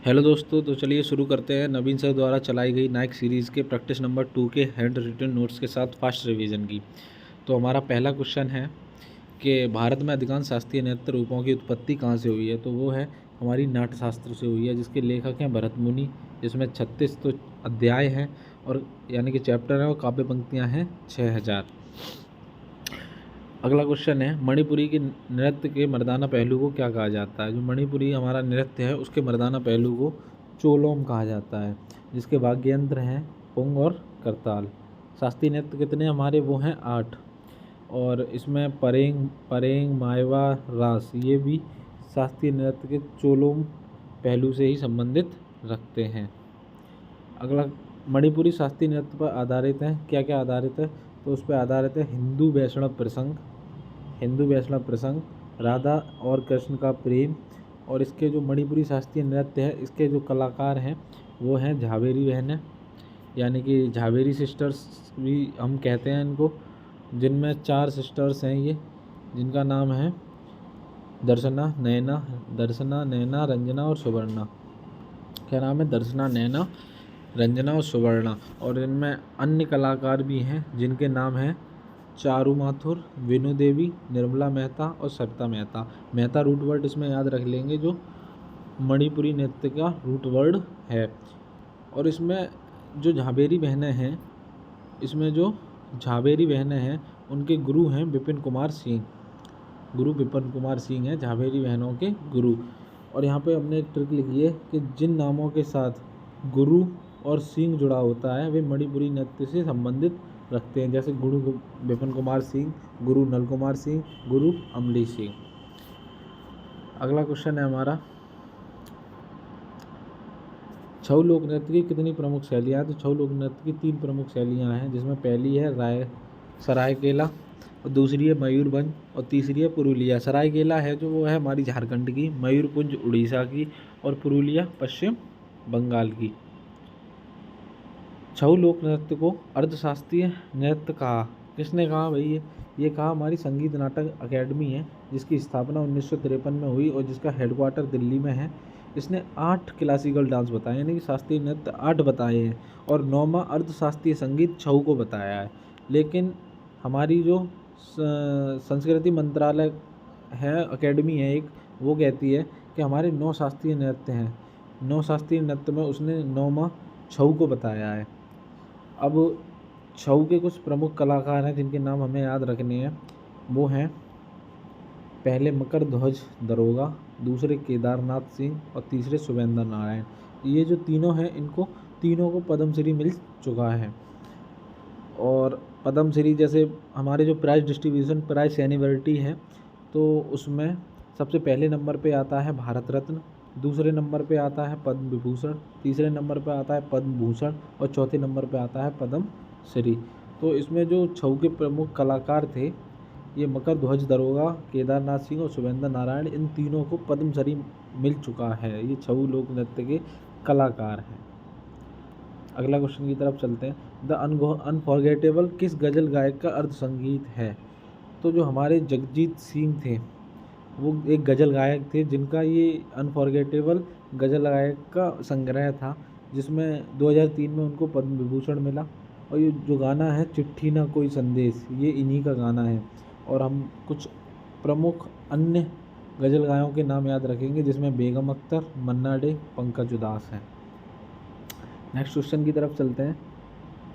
Hello दोस्तों, तो चलिए शुरू करते हैं नवीन सर द्वारा चलाई गई नाइक सीरीज़ के प्रैक्टिस नंबर 2 के हैंड रिटन नोट्स के साथ फास्ट रिवीजन की। तो हमारा पहला क्वेश्चन है कि भारत में अधिकांश शास्त्रीय नृत्य रूपों की उत्पत्ति कहाँ से हुई है। तो वो है हमारी नाट्यशास्त्र से हुई है, जिसके लेखक हैं भरत मुनि। जिसमें 36 तो अध्याय हैं और यानी कि चैप्टर हैं, और काव्य पंक्तियाँ हैं 6000। अगला क्वेश्चन है, मणिपुरी के नृत्य के मर्दाना पहलू को क्या कहा जाता है। जो मणिपुरी हमारा नृत्य है उसके मर्दाना पहलू को चोलोम कहा जाता है, जिसके वाद्य यंत्र हैं पुंग और करताल। शास्त्रीय नृत्य कितने हमारे, वो हैं 8। और इसमें परेंग परेंग मायवा रास ये भी शास्त्रीय नृत्य के चोलोम पहलू से ही संबंधित रखते हैं। अगला, मणिपुरी शास्त्रीय नृत्य पर आधारित है, क्या क्या आधारित है। तो उस पर आधारित है हिंदू वैष्णव प्रसंग, राधा और कृष्ण का प्रेम। और इसके जो मणिपुरी शास्त्रीय नृत्य है इसके जो कलाकार हैं वो हैं झावेरी बहनें, यानी कि झावेरी सिस्टर्स भी हम कहते हैं इनको, जिनमें 4 सिस्टर्स हैं ये, जिनका नाम है दर्शना, नैना, रंजना और सुवर्णा। क्या नाम है? दर्शना, नैना, रंजना और सुवर्णा। और इनमें अन्य कलाकार भी हैं जिनके नाम हैं चारू माथुर, विनु देवी, निर्मला मेहता और सरिता मेहता। मेहता रूट वर्ड इसमें याद रख लेंगे, जो मणिपुरी नृत्य का रूट वर्ड है। और इसमें जो झावेरी बहनें हैं, उनके गुरु हैं विपिन कुमार सिंह हैं झावेरी बहनों के गुरु। और यहाँ पे हमने एक ट्रिक लिखी है कि जिन नामों के साथ गुरु और सिंह जुड़ा होता है वे मणिपुरी नृत्य से संबंधित रखते हैं, जैसे गुरु विपिन कुमार सिंह, गुरु नल कुमार सिंह, गुरु अमली सिंह। अगला क्वेश्चन है हमारा, छऊ लोक नृत्य की कितनी प्रमुख शैलियाँ हैं। तो छऊ लोक नृत्य की 3 प्रमुख शैलियाँ हैं, जिसमें पहली है सरायकेला, और दूसरी है मयूरभंज, और तीसरी है पुरुलिया। सरायकेला है जो वो है हमारी झारखंड की, मयूरभंज उड़ीसा की, और पुरुलिया पश्चिम बंगाल की। छऊ लोक नृत्य को अर्धशास्त्रीय नृत्य कहा, किसने कहा भाई? ये कहा हमारी संगीत नाटक अकेडमी है, जिसकी स्थापना 1953 में हुई और जिसका हेडक्वार्टर दिल्ली में है। इसने 8 क्लासिकल डांस बताए, यानी कि शास्त्रीय नृत्य 8 बताए हैं, और 9वां अर्धशास्त्रीय संगीत छऊ को बताया है। लेकिन हमारी जो संस्कृति मंत्रालय है, अकेडमी है एक, वो कहती है कि हमारे 9 शास्त्रीय नृत्य हैं। 9 शास्त्रीय नृत्य में उसने 9वां छऊ को बताया है। अब छऊ के कुछ प्रमुख कलाकार हैं जिनके नाम हमें याद रखने हैं, वो हैं पहले मकर ध्वज दरोगा, दूसरे केदारनाथ सिंह और तीसरे सुवेंद्र नारायण। ये जो तीनों हैं, इनको तीनों को पद्मश्री मिल चुका है। और पद्मश्री जैसे हमारे जो प्राइज डिस्ट्रीब्यूशन प्राइज सेलिब्रिटी है, तो उसमें सबसे पहले नंबर पे आता है भारत रत्न, दूसरे नंबर पे आता है पद्म विभूषण, तीसरे नंबर पे आता है पद्म भूषण, और चौथे नंबर पे आता है पद्म श्री। तो इसमें जो छऊ के प्रमुख कलाकार थे, ये मकर ध्वज दरोगा, केदारनाथ सिंह और सुवेंद्र नारायण, इन तीनों को पद्मश्री मिल चुका है। ये छऊ लोक नृत्य के कलाकार हैं। अगला क्वेश्चन की तरफ चलते हैं, द अनफॉरगेटेबल किस गज़ल गायक का अर्ध संगीत है। तो जो हमारे जगजीत सिंह थे, वो एक गज़ल गायक थे जिनका ये अनफॉरगेटेबल गज़ल गायक का संग्रह था, जिसमें 2003 में उनको पद्म विभूषण मिला। और ये जो गाना है चिट्ठी ना कोई संदेश, ये इन्हीं का गाना है। और हम कुछ प्रमुख अन्य गज़ल गायों के नाम याद रखेंगे, जिसमें बेगम अख्तर, मन्ना डे, पंकज उदास हैं। नेक्स्ट क्वेश्चन की तरफ चलते हैं।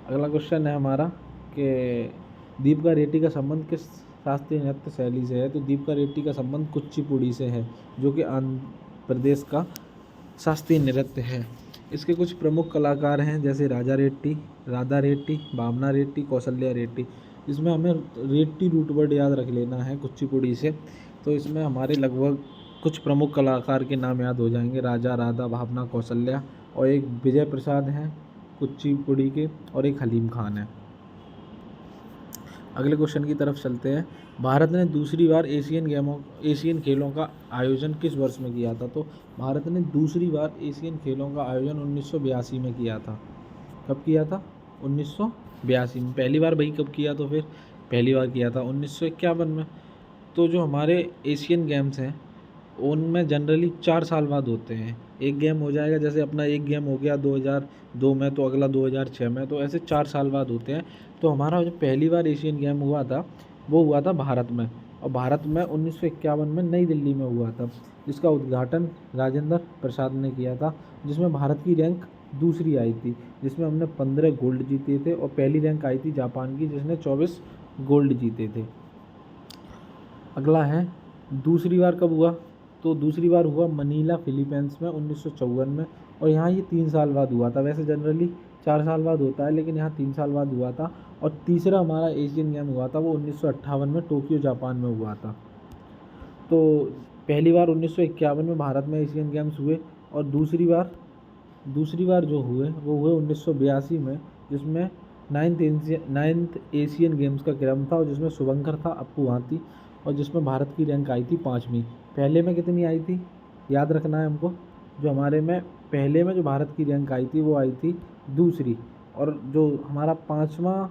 अगला क्वेश्चन है हमारा कि दीपिका रेड्डी का संबंध किस शास्त्रीय नृत्य शैली से है। तो दीपिका रेड्डी का संबंध कुचिपुड़ी से है, जो कि आंध्र प्रदेश का शास्त्रीय नृत्य है। इसके कुछ प्रमुख कलाकार हैं, जैसे राधा रेड्डी, भावना रेड्डी, कौशल्या रेड्डी। इसमें हमें रेड्डी रूट वर्ड याद रख लेना है कुचिपुड़ी से। तो इसमें हमारे लगभग कुछ प्रमुख कलाकार के नाम याद हो जाएंगे, राजा, राधा, भावना, कौशल्या, और एक विजय प्रसाद हैं कुचिपुड़ी के, और एक हलीम खान है। अगले क्वेश्चन की तरफ चलते हैं, भारत ने दूसरी बार एशियन खेलों का आयोजन किस वर्ष में किया था। तो भारत ने दूसरी बार एशियन खेलों का आयोजन 1982 में किया था। कब किया था? 1982 में। पहली बार भाई कब किया? तो फिर पहली बार किया था 1951 में। तो जो हमारे एशियन गेम्स हैं उनमें जनरली 4 साल बाद होते हैं। एक गेम हो जाएगा, जैसे अपना एक गेम हो गया 2002 में, तो अगला 2006 में, तो ऐसे 4 साल बाद होते हैं। तो हमारा जो पहली बार एशियन गेम हुआ था वो हुआ था भारत में, और भारत में 1951 में नई दिल्ली में हुआ था, जिसका उद्घाटन राजेंद्र प्रसाद ने किया था, जिसमें भारत की रैंक दूसरी आई थी, जिसमें हमने 15 गोल्ड जीते थे, और पहली रैंक आई थी जापान की, जिसने 24 गोल्ड जीते थे। अगला है दूसरी बार कब हुआ, तो दूसरी बार हुआ मनीला फिलीपींस में 1954 में, और यहाँ ये 3 साल बाद हुआ था। वैसे जनरली 4 साल बाद होता है, लेकिन यहाँ 3 साल बाद हुआ था। और तीसरा हमारा एशियन गेम हुआ था वो 1958 में टोक्यो जापान में हुआ था। तो पहली बार 1951 में भारत में एशियन गेम्स हुए, और दूसरी बार जो हुए वो हुए 1982 में, जिसमें नाइन्थ एशियन गेम्स का क्रम था, और जिसमें शुभंकर था, अप्पू भाटी, और जिसमें भारत की रैंक आई थी 5वीं। पहले में कितनी आई थी, याद रखना है हमको। जो हमारे में पहले में जो भारत की रैंक आई थी वो आई थी दूसरी, और जो हमारा 5वां,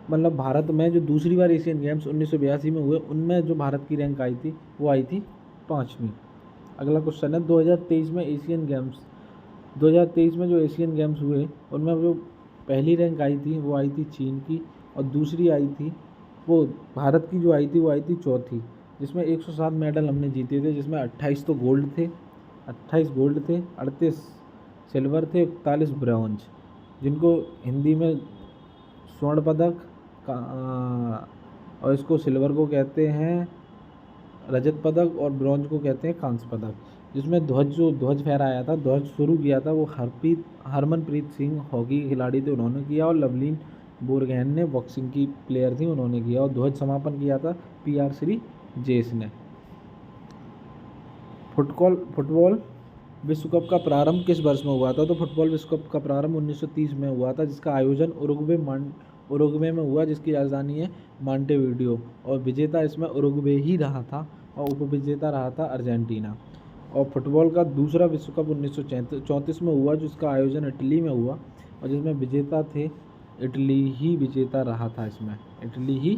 मतलब भारत में जो दूसरी बार एशियन गेम्स 1982 में हुए, उनमें जो भारत की रैंक आई थी वो आई थी 5वीं। अगला क्वेश्चन है 2023 में एशियन गेम्स, 2023 में जो एशियन गेम्स हुए उनमें जो पहली रैंक आई थी वो आई थी चीन की, और दूसरी आई थी वो भारत की जो आई थी वो आई थी चौथी, जिसमें 107 मेडल हमने जीते थे, जिसमें 28 तो गोल्ड थे, 28 गोल्ड थे, 38 सिल्वर थे, 41 ब्रॉन्ज, जिनको हिंदी में स्वर्ण पदक और इसको सिल्वर को कहते हैं रजत पदक, और ब्रॉन्ज को कहते हैं कांस्य पदक। जिसमें ध्वज फहराया था, ध्वज शुरू किया था वो हरमनप्रीत सिंह हॉकी खिलाड़ी थे, उन्होंने किया, और लवलीन बोरगोहेन ने बॉक्सिंग की प्लेयर थी, उन्होंने किया, और ध्वज समापन किया था PR श्री जेस ने। फुटबॉल विश्व कप का प्रारंभ किस वर्ष में हुआ था, तो फुटबॉल विश्व कप का प्रारंभ 1930 में हुआ था, जिसका आयोजन उरुग्वे में हुआ, जिसकी राजधानी है मॉन्टेविडियो, और विजेता इसमें उरुग्वे ही रहा था, और उपविजेता रहा था अर्जेंटीना। और फुटबॉल का दूसरा विश्व कप 1934 में हुआ, जिसका आयोजन इटली में हुआ, और जिसमें विजेता थे इटली ही विजेता रहा था, इसमें इटली ही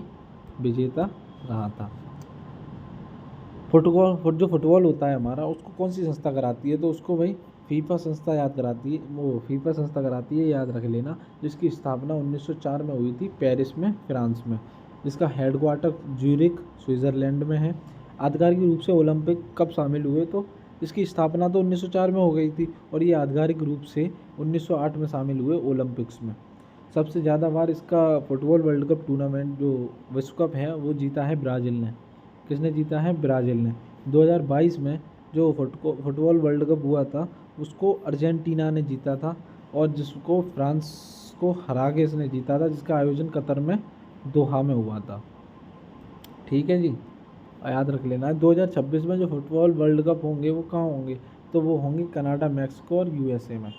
विजेता रहा था। जो फुटबॉल होता है हमारा, उसको कौन सी संस्था कराती है, तो उसको भाई फीफा संस्था कराती है, याद रख लेना, जिसकी स्थापना 1904 में हुई थी पेरिस में, फ्रांस में, जिसका हेडक्वार्टर ज्यूरिख स्विट्ज़रलैंड में है। आधिकारिक रूप से ओलंपिक कब शामिल हुए, तो इसकी स्थापना तो 1904 में हो गई थी, और ये आधिकारिक रूप से 1908 में शामिल हुए ओलंपिक्स में। सबसे ज़्यादा बार इसका फुटबॉल वर्ल्ड कप टूर्नामेंट जो विश्व कप है वो जीता है ब्राज़ील ने। किसने जीता है, ब्राज़ील ने। 2022 में जो फुटबॉल वर्ल्ड कप हुआ था उसको अर्जेंटीना ने जीता था, और जिसको फ्रांस को हरा के इसने जीता था, जिसका आयोजन कतर में दोहा में हुआ था। ठीक है जी, याद रख लेना है। 2026 में जो फुटबॉल वर्ल्ड कप होंगे वो कहाँ होंगे, तो वो होंगे कनाडा, मैक्सिको और USA में।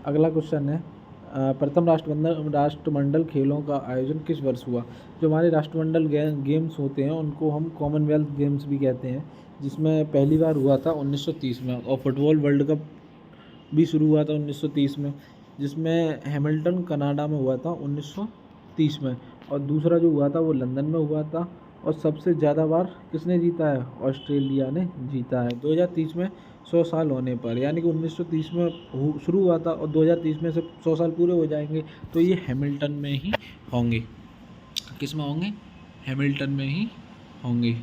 अगला क्वेश्चन है प्रथम राष्ट्रमंडल खेलों का आयोजन किस वर्ष हुआ। जो हमारे राष्ट्रमंडल गेम्स होते हैं उनको हम कॉमनवेल्थ गेम्स भी कहते हैं, जिसमें पहली बार हुआ था 1930 में, और फुटबॉल वर्ल्ड कप भी शुरू हुआ था 1930 में, जिसमें हैमिल्टन कनाडा में हुआ था 1930 में, और दूसरा जो हुआ था वो लंदन में हुआ था, और सबसे ज़्यादा बार किसने जीता है, ऑस्ट्रेलिया ने जीता है। 2030 में 100 साल होने पर, यानी कि 1930 में शुरू हुआ था और 2030 में से 100 साल पूरे हो जाएंगे, तो ये हैमिल्टन में ही होंगे। किस में होंगे, हैमिल्टन में ही होंगे।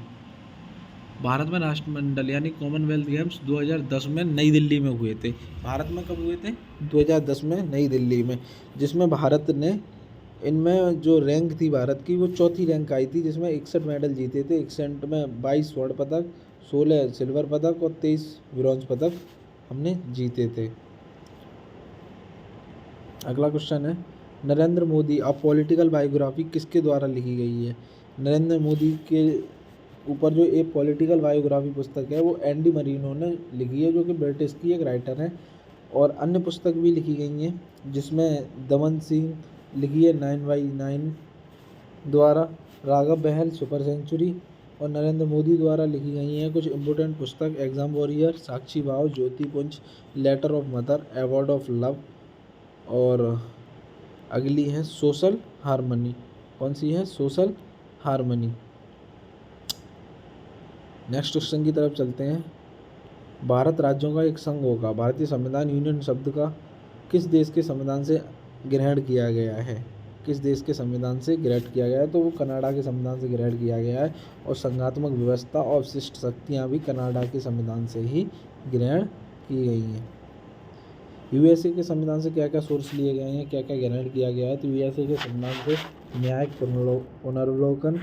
भारत में राष्ट्रमंडल यानी कॉमनवेल्थ गेम्स 2010 में नई दिल्ली में हुए थे। भारत में कब हुए थे, 2010 में नई दिल्ली में, जिसमें भारत ने, इनमें जो रैंक थी भारत की वो चौथी रैंक आई थी, जिसमें 61 मेडल जीते थे। 61 में 22 स्वर्ण पदक, 16 सिल्वर पदक और 23 ब्रॉन्ज पदक हमने जीते थे। अगला क्वेश्चन है Narendra Modi a political biography किसके द्वारा लिखी गई है। नरेंद्र मोदी के ऊपर जो एक पॉलिटिकल बायोग्राफी पुस्तक है वो एंडी मरीनो ने लिखी है, जो कि ब्रिटिश की एक राइटर है, और अन्य पुस्तक भी लिखी गई हैं, जिसमें दमन सिंह लिखी है 9x9 द्वारा, राघव बहल सुपर सेंचुरी, और नरेंद्र मोदी द्वारा लिखी गई हैं कुछ इम्पोर्टेंट पुस्तक एग्ज़ाम वॉरियर, साक्षी भाव, ज्योति पुंज, letter of mother, award of love, और अगली है सोशल हारमनी। कौन सी है, सोशल हारमनी। नेक्स्ट क्वेश्चन की तरफ चलते हैं। भारत राज्यों का एक संघ होगा। भारतीय संविधान यूनियन शब्द का किस देश के संविधान से ग्रहण किया गया है? किस देश के संविधान से ग्रहण किया गया है? तो वो कनाडा के संविधान से ग्रहण किया गया है। और संघात्मक व्यवस्था और विशिष्ट शक्तियाँ भी कनाडा के संविधान से ही ग्रहण की गई हैं। यूएसए के संविधान से क्या क्या सोर्स लिए गए हैं, क्या क्या ग्रहण किया गया है? तो यूएसए के संविधान से न्यायिक पुनर्वलोकन,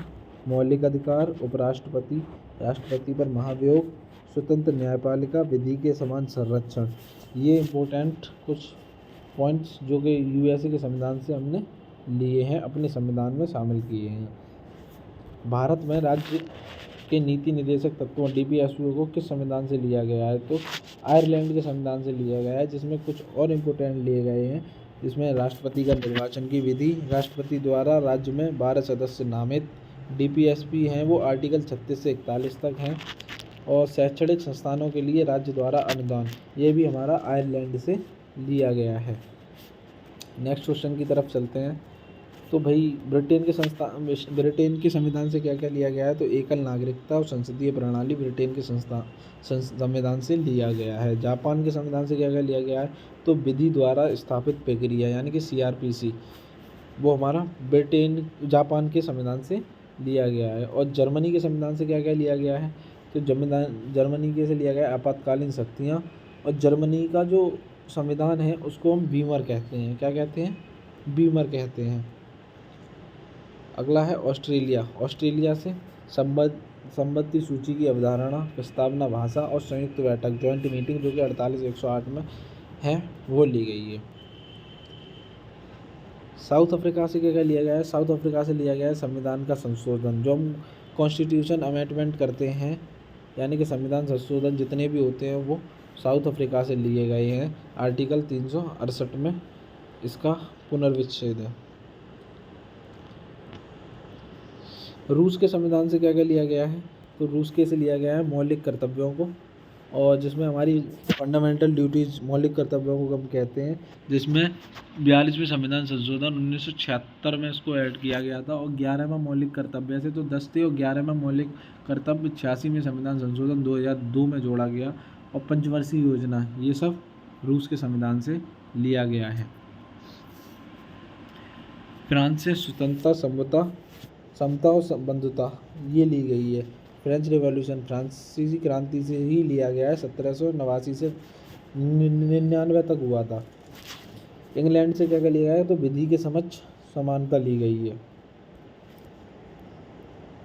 मौलिक अधिकार, उपराष्ट्रपति, राष्ट्रपति पर महाभियोग, स्वतंत्र न्यायपालिका, विधि के समान संरक्षण, ये इम्पोर्टेंट कुछ पॉइंट्स जो कि यूएसए के संविधान से हमने लिए हैं, अपने संविधान में शामिल किए हैं। भारत में राज्य के नीति निर्देशक तत्वों DPSU को किस संविधान से लिया गया है? तो आयरलैंड के संविधान से लिया गया है, जिसमें कुछ और इम्पोर्टेंट लिए गए हैं, जिसमें राष्ट्रपति का निर्वाचन की विधि, राष्ट्रपति द्वारा राज्य में 12 सदस्य नामित, DPSP हैं वो आर्टिकल 36 से 41 तक हैं, और शैक्षणिक संस्थानों के लिए राज्य द्वारा अनुदान, ये भी हमारा आयरलैंड से लिया गया है। नेक्स्ट क्वेश्चन की तरफ चलते हैं। तो भाई ब्रिटेन के संविधान से क्या क्या लिया गया है? तो एकल नागरिकता और संसदीय प्रणाली ब्रिटेन के संविधान से लिया गया है। जापान के संविधान से क्या क्या लिया गया है? तो विधि द्वारा स्थापित प्रक्रिया यानी कि CRPC, वो हमारा जापान के संविधान से लिया गया है। और जर्मनी के संविधान से क्या क्या लिया गया है? तो जर्मनी के से लिया गया है आपातकालीन शक्तियाँ। और जर्मनी का जो संविधान है उसको हम बीमर कहते हैं। क्या कहते हैं? बीमर कहते हैं। अगला है ऑस्ट्रेलिया से संबंधी सूची की अवधारणा, प्रस्तावना, भाषा और संयुक्त बैठक, जॉइंट मीटिंग, जो कि 48/108 में है, वो ली गई है। साउथ अफ्रीका से क्या क्या लिया गया है? साउथ अफ्रीका से लिया गया है संविधान का संशोधन। जो हम कॉन्स्टिट्यूशन अमेंडमेंट करते हैं, यानी कि संविधान संशोधन जितने भी होते हैं वो साउथ अफ्रीका से लिए गए हैं। आर्टिकल 368 में इसका पुनर्विच्छेद है। रूस के संविधान से क्या क्या लिया गया है? तो रूस के से लिया गया है मौलिक कर्तव्यों को, और जिसमें हमारी फंडामेंटल ड्यूटीज़, मौलिक कर्तव्यों को हम कहते हैं, जिसमें 42वें संविधान संशोधन 1976 में इसको ऐड किया गया था। और 11वां मौलिक कर्तव्य से तो 10 थे, और 11वां मौलिक कर्तव्य 86वें संविधान संशोधन 2002 में जोड़ा गया। और पंचवर्षीय योजना, ये सब रूस के संविधान से लिया गया है। फ्रांस से स्वतंत्रता, समता और बंधुता, ये ली गई है। फ्रेंच रिवॉल्यूशन फ्रांसीसी क्रांति से ही लिया गया है, 1789 से 99 तक हुआ था। इंग्लैंड से क्या क्या लिया गया है? तो विधि के समक्ष समानता ली गई है।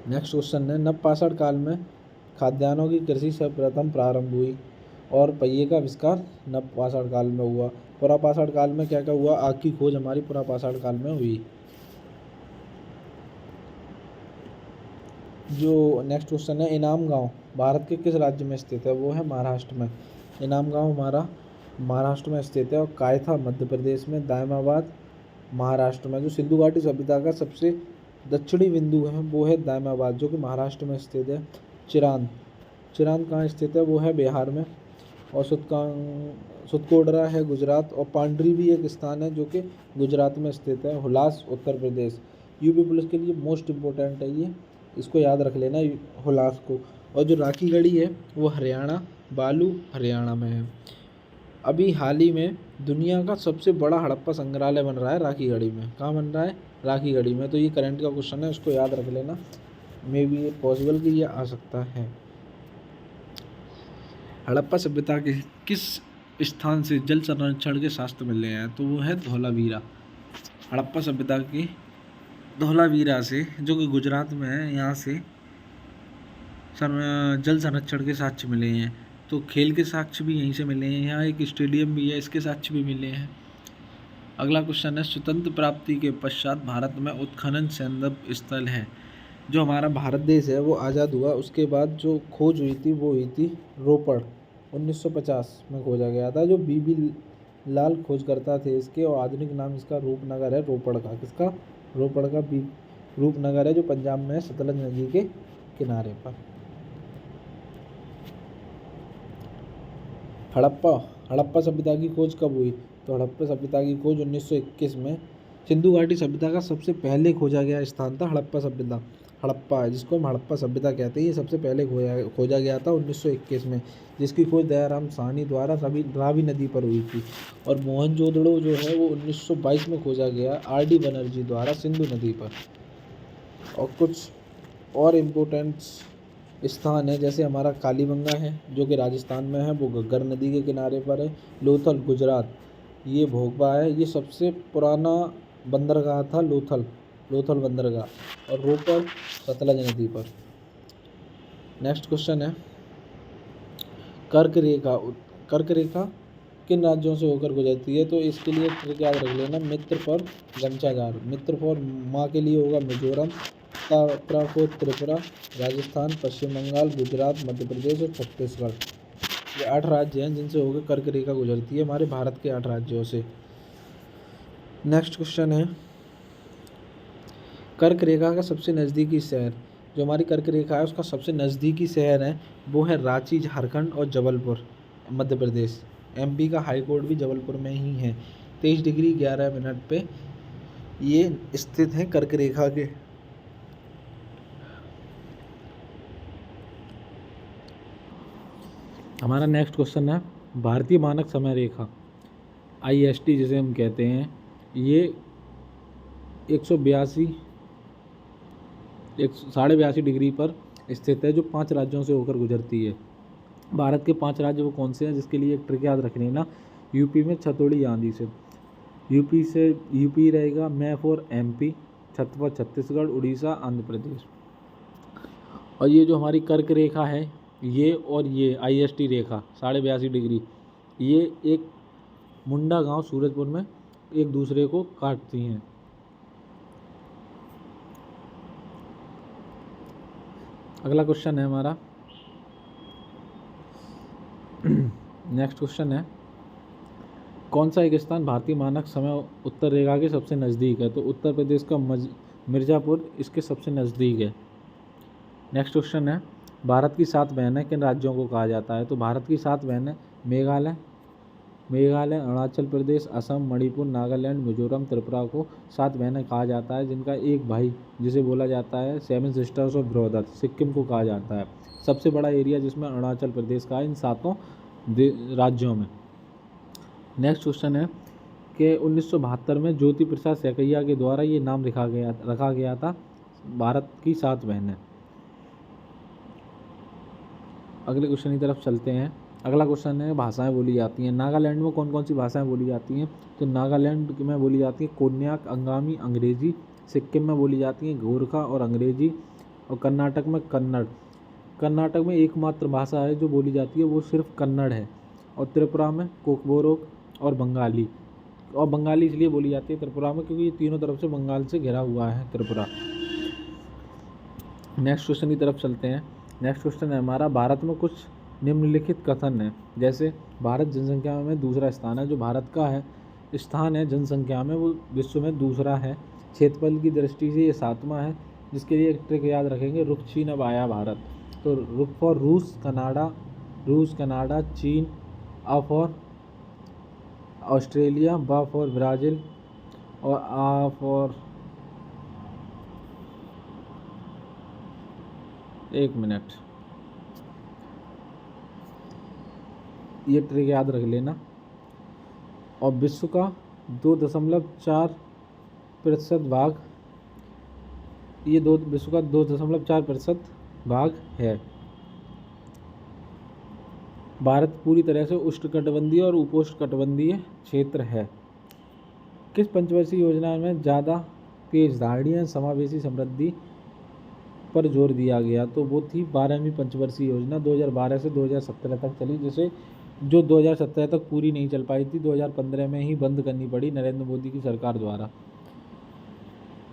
नेक्स्ट क्वेश्चन है, नवपाषाण काल में खाद्यान्नों की कृषि सर्वप्रथम प्रारंभ हुई, और पहिए का आविष्कार नवपाषाण काल में हुआ। पुरापाषाण काल में क्या क्या हुआ? आग की खोज हमारी पुरापाषाण काल में हुई। जो नेक्स्ट क्वेश्चन है, इनाम गांव भारत के किस राज्य में स्थित है? वो है महाराष्ट्र में। इनाम गांव हमारा महाराष्ट्र में स्थित है। और कायथा मध्य प्रदेश में, दायमाबाद महाराष्ट्र में। जो सिंधु घाटी सभ्यता का सबसे दक्षिणी बिंदु है वो है दायमाबाद, जो कि महाराष्ट्र में स्थित है। चिरांद कहाँ स्थित है? वो है बिहार में। और सुतकोडरा है गुजरात। और पांडरी भी एक स्थान है जो कि गुजरात में स्थित है। हुलास उत्तर प्रदेश। यूपी पुलिस के लिए मोस्ट इम्पोर्टेंट है ये, इसको याद रख लेना हुलास को। और जो राखी गढ़ी है वो हरियाणा, बालू हरियाणा में है। अभी हाल ही में दुनिया का सबसे बड़ा हड़प्पा संग्रहालय बन रहा है राखी गढ़ी में। कहाँ बन रहा है? राखी गढ़ी में। तो ये करंट का क्वेश्चन है, उसको याद रख लेना। मे बी ये पॉसिबल कि ये आ सकता है। हड़प्पा सभ्यता के किस स्थान से जल संरक्षण के शास्त्र मिले हैं? तो वो है धौलावीरा। हड़प्पा सभ्यता की धौलावीरा से, जो कि गुजरात में है, यहाँ से जल संरक्षण के साक्ष्य मिले हैं। तो खेल के साक्ष्य भी यहीं से मिले हैं। यहाँ एक स्टेडियम भी है, इसके साक्ष्य भी मिले हैं। अगला क्वेश्चन है, स्वतंत्र प्राप्ति के पश्चात भारत में उत्खनन संदर्भ स्थल है। जो हमारा भारत देश है वो आज़ाद हुआ, उसके बाद जो खोज हुई थी वो हुई थी रोपड़, 1950 में खोजा गया था। जो BB लाल खोजकर्ता थे इसके, और आधुनिक नाम इसका रूपनगर है, रोपड़ का। किसका? रोपड़ का रूपनगर है, जो पंजाब में है, सतलज नदी के किनारे पर। हड़प्पा सभ्यता की खोज कब हुई? तो हड़प्पा सभ्यता की खोज 1921 में। सिंधु घाटी सभ्यता का सबसे पहले खोजा गया स्थान था हड़प्पा सभ्यता। हड़प्पा है, जिसको हम हड़प्पा सभ्यता कहते हैं, ये सबसे पहले खोजा गया था 1921 में, जिसकी खोज दयाराम साहनी द्वारा रावी नदी पर हुई थी। और मोहनजोदड़ो जो है वो 1922 में खोजा गया RD बनर्जी द्वारा सिंधु नदी पर। और कुछ और इम्पोर्टेंट स्थान है, जैसे हमारा कालीबंगा है जो कि राजस्थान में है, वो घग्गर नदी के किनारे पर है। लोथल गुजरात, ये भोगबा है, ये सबसे पुराना बंदरगाह था लोथल बंदरगाह। और रोपर सतलज नदी पर। नेक्स्ट क्वेश्चन है कर्क रेखा किन राज्यों से होकर गुजरती है? तो इसके लिए ट्रिक याद रख लेना, मित्र फॉर गंचाजार, मित्र फॉर माँ के लिए होगा मिजोरम, ताप्रा फॉर त्रिपुरा, राजस्थान, पश्चिम बंगाल, गुजरात, मध्य प्रदेश और छत्तीसगढ़। ये 8 राज्य हैं जिनसे होकर कर्क रेखा गुजरती है, हमारे भारत के 8 राज्यों से। नेक्स्ट क्वेश्चन है कर्क रेखा का सबसे नज़दीकी शहर, जो हमारी कर्क रेखा है उसका सबसे नज़दीकी शहर है वो है रांची झारखंड और जबलपुर मध्य प्रदेश। MP का हाई कोर्ट भी जबलपुर में ही है। 23 डिग्री 11 मिनट पे ये स्थित है कर्क रेखा के। हमारा नेक्स्ट क्वेश्चन है भारतीय मानक समय रेखा IST जिसे हम कहते हैं, ये 182 डिग्री पर स्थित है, जो 5 राज्यों से होकर गुजरती है। भारत के 5 राज्य वो कौन से हैं, जिसके लिए एक ट्रिक याद रख लेना, यूपी में छतौड़ी आंधी से, यूपी रहेगा, मैं फॉर MP, छत्तीसगढ़, उड़ीसा, आंध्र प्रदेश। और ये जो हमारी कर्क रेखा है ये और ये IST रेखा 82.5 डिग्री, ये एक मुंडा गांव सूरजपुर में एक दूसरे को काटती हैं। अगला क्वेश्चन है हमारा नेक्स्ट क्वेश्चन है कौन सा एक स्थान भारतीय मानक समय उत्तर रेखा के सबसे नज़दीक है? तो उत्तर प्रदेश का मिर्ज़ापुर इसके सबसे नज़दीक है। नेक्स्ट क्वेश्चन है भारत की 7 बहनें किन राज्यों को कहा जाता है? तो भारत की 7 बहनें मेघालय, अरुणाचल प्रदेश, असम, मणिपुर, नागालैंड, मिजोरम, त्रिपुरा को 7 बहनें कहा जाता है, जिनका एक भाई जिसे बोला जाता है 7 सिस्टर्स ऑफ ब्रदर्स, सिक्किम को कहा जाता है। सबसे बड़ा एरिया जिसमें अरुणाचल प्रदेश का है इन 7 राज्यों में। नेक्स्ट क्वेश्चन है कि 1972 में ज्योति प्रसाद सैकिया के द्वारा ये नाम रखा गया था भारत की 7 बहनें। अगले क्वेश्चन की तरफ चलते हैं। अगला क्वेश्चन है भाषाएं बोली जाती हैं। नागालैंड में कौन कौन सी भाषाएं बोली जाती हैं? तो नागालैंड में बोली जाती है कोन्याक, अंगामी, अंग्रेजी। सिक्किम में बोली जाती है गोरखा और अंग्रेजी। और कर्नाटक में कन्नड़। कर्नाटक में एकमात्र भाषा है जो बोली जाती है वो सिर्फ कन्नड़ है। और त्रिपुरा में कोकबोरोक और बंगाली। और बंगाली इसलिए बोली जाती है त्रिपुरा में क्योंकि ये तीनों तरफ से बंगाल से घिरा हुआ है त्रिपुरा। नेक्स्ट क्वेश्चन की तरफ चलते हैं। नेक्स्ट क्वेश्चन है हमारा भारत में कुछ निम्नलिखित कथन है, जैसे भारत जनसंख्या में दूसरा स्थान है, जो भारत का है स्थान है जनसंख्या में वो विश्व में दूसरा है। क्षेत्रफल की दृष्टि से ये 7वां है, जिसके लिए एक ट्रिक याद रखेंगे, रुख चीन अब आया भारत। तो रुख फॉर रूस कनाडा, चीन, आ फॉर ऑस्ट्रेलिया, बा फॉर ब्राज़ील और आ फॉर एक मिनट, ये ट्रिक याद रख लेना। और विश्व का 2.4% भाग, ये विश्व का 2.4% भाग है। भारत पूरी तरह से उष्णकटिबंधीय और उपोष्णकटिबंधीय क्षेत्र है। किस पंचवर्षीय योजना में ज़्यादा तेज धारणीय समावेशी समृद्धि पर जोर दिया गया? तो वो थी 12वीं पंचवर्षीय योजना, 2012 से 2017 तक चली, जिसे जो 2017 तक पूरी नहीं चल पाई थी, 2015 में ही बंद करनी पड़ी नरेंद्र मोदी की सरकार द्वारा,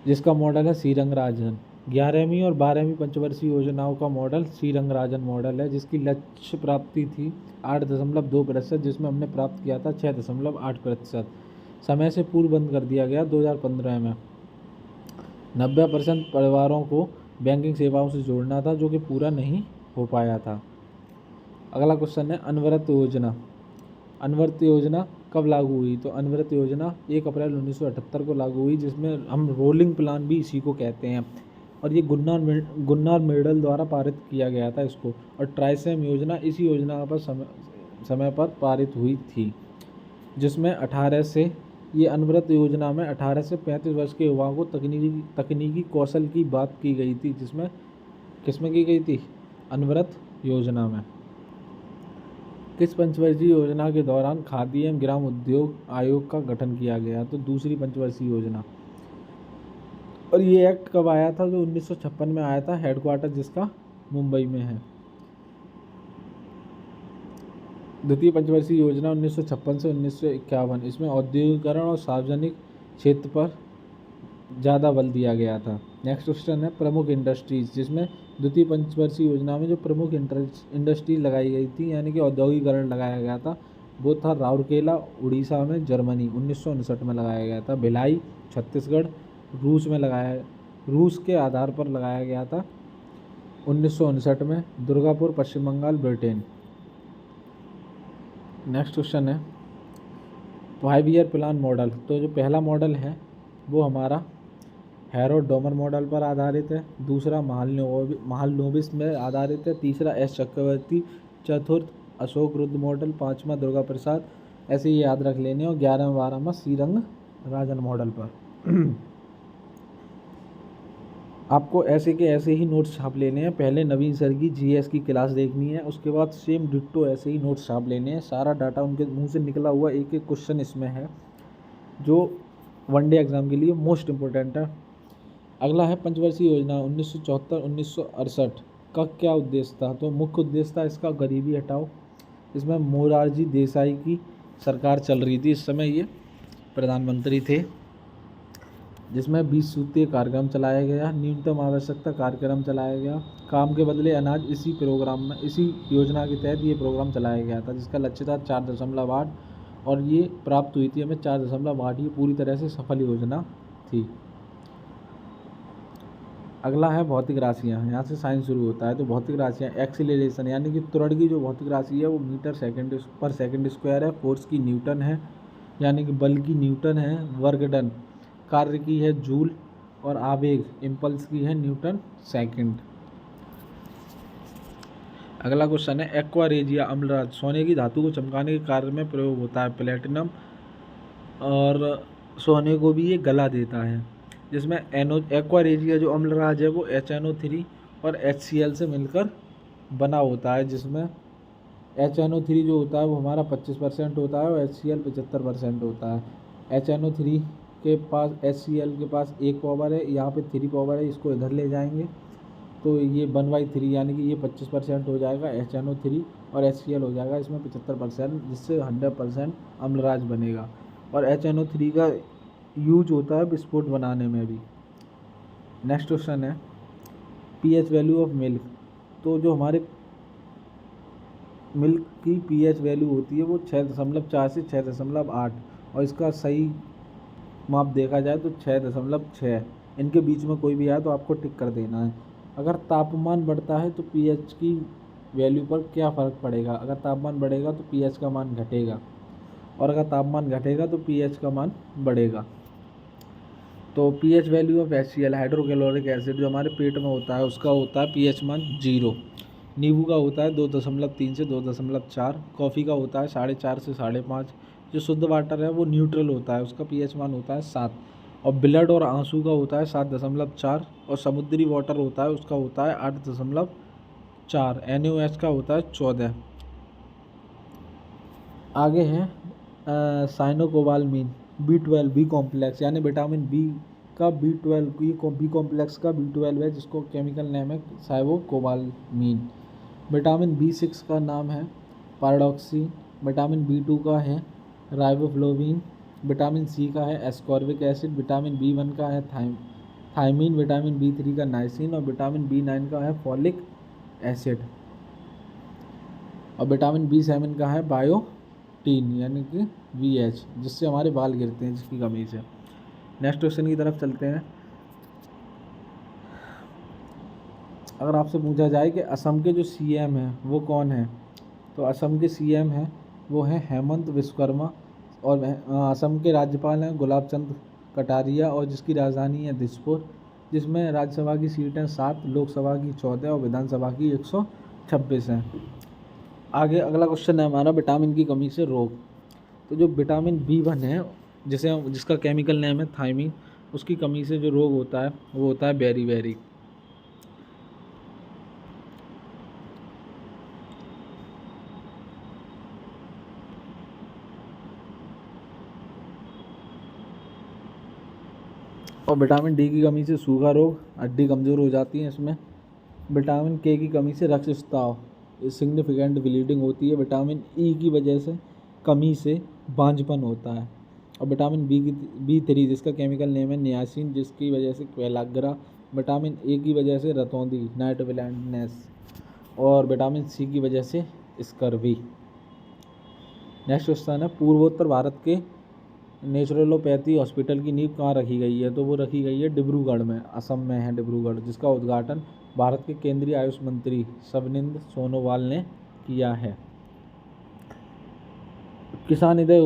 जिसका मॉडल है श्रीरंगराजन। 11वीं और 12वीं पंचवर्षीय योजनाओं का मॉडल श्रीरंगराजन मॉडल है, जिसकी लक्ष्य प्राप्ति थी 8.2%, जिसमें हमने प्राप्त किया था 6.8%। समय से पूर्व बंद कर दिया गया 2015 में। 90% परिवारों को बैंकिंग सेवाओं से जोड़ना था, जो कि पूरा नहीं हो पाया था। अगला क्वेश्चन है अनवरत योजना कब लागू हुई? तो अनवरत योजना 1 अप्रैल 1978 को लागू हुई, जिसमें हम रोलिंग प्लान भी इसी को कहते हैं। और ये गुन्नार मेडल द्वारा पारित किया गया था इसको। और ट्राइसेम योजना इसी योजना पर समय पर पारित हुई थी, जिसमें 18 से ये अनवरत योजना में 18 से 35 वर्ष के युवाओं को तकनीकी कौशल की बात की गई थी, जिसमें किसमें की गई थी, अनवरत योजना में। किस पंचवर्षीय योजना के दौरान खादी एवं ग्राम उद्योग आयोग का गठन किया गया? तो दूसरी पंचवर्षीय योजना। और ये एक्ट कब आया था? जो 1956 में आया था, हेडक्वार्टर जिसका मुंबई में है। द्वितीय पंचवर्षीय योजना 1956 से 1951, इसमें औद्योगिकरण और सार्वजनिक क्षेत्र पर ज़्यादा बल दिया गया था। नेक्स्ट क्वेश्चन है प्रमुख इंडस्ट्रीज, जिसमें द्वितीय पंचवर्षीय योजना में जो प्रमुख इंडस्ट्री लगाई गई थी, यानी कि औद्योगिकरण लगाया गया था, वो था राउरकेला उड़ीसा में, जर्मनी 1959 में लगाया गया था। भिलाई छत्तीसगढ़ रूस के आधार पर लगाया गया था 1959 में। दुर्गापुर पश्चिम बंगाल ब्रिटेन। नेक्स्ट क्वेश्चन है 5 ईयर प्लान मॉडल। तो जो पहला मॉडल है वो हमारा हैरोल्ड डोमर मॉडल पर आधारित है, दूसरा महालनोबिस में आधारित है, तीसरा एस चक्रवर्ती, चतुर्थ अशोक रुद्र मॉडल, पाँचवा दुर्गा प्रसाद, ऐसे ही याद रख लेने। और 11वां 12वां श्रीरंग राजन मॉडल पर। आपको ऐसे के ऐसे ही नोट्स छाप लेने हैं। पहले नवीन सर की जीएस की क्लास देखनी है, उसके बाद सेम डिट्टो ऐसे ही नोट्स छाप लेने हैं। सारा डाटा उनके मुंह से निकला हुआ एक एक क्वेश्चन इसमें है, जो वनडे एग्जाम के लिए मोस्ट इम्पोर्टेंट है। अगला है पंचवर्षीय योजना 1974-1968 का क्या उद्देश्य था? तो मुख्य उद्देश्य था इसका गरीबी हटाओ। इसमें मोरारजी देसाई की सरकार चल रही थी, इस समय ये प्रधानमंत्री थे, जिसमें 20 सूत्रीय कार्यक्रम चलाया गया, न्यूनतम आवश्यकता कार्यक्रम चलाया गया, काम के बदले अनाज, इसी योजना के तहत ये प्रोग्राम चलाया गया था, जिसका लक्ष्य था 4.8 और ये प्राप्त हुई थी हमें 4.8। ये पूरी तरह से सफल योजना थी। अगला है भौतिक राशियाँ, यहाँ से साइंस शुरू होता है। तो भौतिक राशियाँ एक्सीलरेशन यानी कि त्वरण की जो भौतिक राशि है वो मीटर पर सेकंड स्क्वायर है। फोर्स की न्यूटन है, यानी कि बल की न्यूटन है। वर्क डन कार्य की है जूल, और आवेग इम्पल्स की है न्यूटन सेकंड। अगला क्वेश्चन है एक्वा रेजिया अम्लराज सोने की धातु को चमकाने के कार्य में प्रयोग होता है। प्लेटिनम और सोने को भी ये गला देता है, जिसमें एक्वा रेजिया जो अम्लराज है वो HNO3 और HCl से मिलकर बना होता है, जिसमें HNO3 जो होता है वो हमारा 25% होता है और HCl 75% होता है। HNO3 के पास HCl के पास 1 पावर है, यहाँ पे 3 पावर है, इसको इधर ले जाएंगे तो ये 1/3 यानी कि ये 25% हो जाएगा HNO3 और HCl हो जाएगा इसमें 75%, जिससे 100% अम्लराज बनेगा। और HNO3 का यूज होता है विस्फोट बनाने में भी। नेक्स्ट क्वेश्चन है pH वैल्यू ऑफ मिल्क। तो जो हमारे मिल्क की pH वैल्यू होती है वो 6.4 से 6.8 और इसका सही माप देखा जाए तो 6.6। इनके बीच में कोई भी आए तो आपको टिक कर देना है। अगर तापमान बढ़ता है तो pH की वैल्यू पर क्या फ़र्क पड़ेगा? अगर तापमान बढ़ेगा तो pH का मान घटेगा, और अगर तापमान घटेगा तो pH का मान बढ़ेगा। तो pH value of HCl hydrochloric acid जो हमारे पेट में होता है उसका होता है pH मान 0। नींबू का होता है 2.3 से 2.4। कॉफ़ी का होता है 4.5 से 5.5। जो शुद्ध वाटर है वो न्यूट्रल होता है, उसका pH मान होता है 7। और ब्लड और आंसू का होता है 7.4 और समुद्री वाटर होता है उसका होता है 8.4। NaOH का होता है 14। आगे है साइनोकोबालमीन B12 बी कॉम्प्लेक्स यानी विटामिन बी का B12 बी कॉम्प्लेक्स का B12 है, जिसको केमिकल नेम है साइनोकोबालमीन। विटामिन B6 का नाम है पैराडॉक्सिन। विटामिन B2 का है राइबोफ्लोविन। विटामिन C का है एस्कॉर्बिक एसिड। विटामिन B1 का है थायमीन। विटामिन B3 का नाइसिन और विटामिन B9 का है फॉलिक एसिड। और विटामिन B7 का है बायोटीन यानी कि VH, जिससे हमारे बाल गिरते हैं, जिसकी कमी से। नेक्स्ट क्वेश्चन की तरफ चलते हैं। अगर आपसे पूछा जाए कि असम के जो CM हैं वो कौन है, तो असम के CM हैं वो हैं हेमंत विश्वकर्मा। और असम के राज्यपाल हैं गुलाब चंद कटारिया, और जिसकी राजधानी है दिसपुर। जिसमें राज्यसभा की सीटें 7, लोकसभा की 14 और विधानसभा की 126 हैं। आगे अगला क्वेश्चन है हमारा विटामिन की कमी से रोग। तो जो विटामिन B1 है जिसका केमिकल नेम है थायमीन, उसकी कमी से जो रोग होता है वो होता है बेरी। और विटामिन D की कमी से सूखा रोग, हड्डी कमज़ोर हो जाती है इसमें। विटामिन K की कमी से रक्तस्राव, सिग्निफिकेंट ब्लीडिंग होती है। विटामिन E की वजह से कमी से बांझपन होता है। और विटामिन B3 जिसका केमिकल नेम है नियासिन, जिसकी वजह से क्वेलाग्रा। विटामिन A की वजह से रतौंधी, नाइट ब्लाइंडनेस। और विटामिन C की वजह से स्कर्वी। नेक्स्ट क्वेश्चन है पूर्वोत्तर भारत के नेचुरलोपैथी हॉस्पिटल की नींव कहाँ रखी गई है? तो वो रखी गई है डिब्रूगढ़ में, असम में है डिब्रूगढ़, जिसका उद्घाटन भारत के केंद्रीय आयुष मंत्री सबनिंद सोनोवाल ने किया है। किसान उदय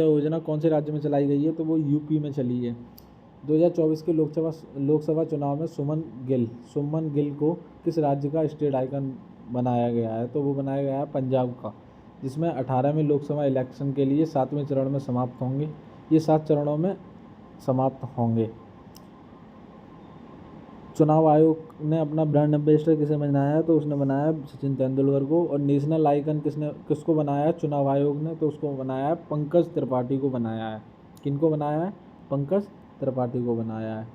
योजना कौन से राज्य में चलाई गई है? तो वो यूपी में चली है। 2024 के लोकसभा चुनाव में सुमन गिल को किस राज्य का स्टेट आइकन बनाया गया है? तो वो बनाया गया है पंजाब का, जिसमें 18वें लोकसभा इलेक्शन के लिए 7वें चरण में समाप्त होंगे। ये 7 चरणों में समाप्त होंगे। चुनाव आयोग ने अपना ब्रांड एम्बेसडर किसे बनाया है? तो उसने बनाया सचिन तेंदुलकर को। और नेशनल आइकन किसको बनाया है चुनाव आयोग ने? तो उसको बनाया है पंकज त्रिपाठी को बनाया है। किनको बनाया है? पंकज त्रिपाठी को बनाया है।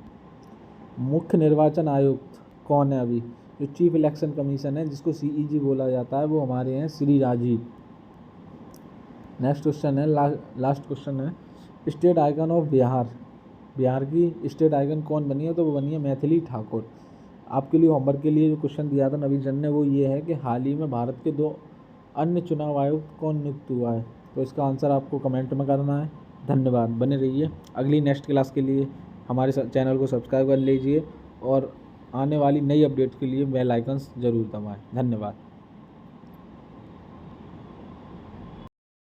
मुख्य निर्वाचन आयुक्त कौन है अभी? जो चीफ इलेक्शन कमीशन है, जिसको CEG बोला जाता है, वो हमारे हैं श्री राजीव। नेक्स्ट क्वेश्चन है, लास्ट क्वेश्चन है, स्टेट आइकन ऑफ बिहार की स्टेट आइकन कौन बनी है? तो वो बनी है मैथिली ठाकुर। आपके लिए होमवर्क के लिए जो क्वेश्चन दिया था नवीन चंद ने, वो ये है कि हाल ही में भारत के 2 अन्य चुनाव आयुक्त कौन नियुक्त हुआ है? तो इसका आंसर आपको कमेंट में करना है। धन्यवाद, बने रहिए। अगली नेक्स्ट क्लास के लिए हमारे चैनल को सब्सक्राइब कर लीजिए और आने वाली नई अपडेट के लिए बेल आइकन्स ज़रूर दबाएं। धन्यवाद।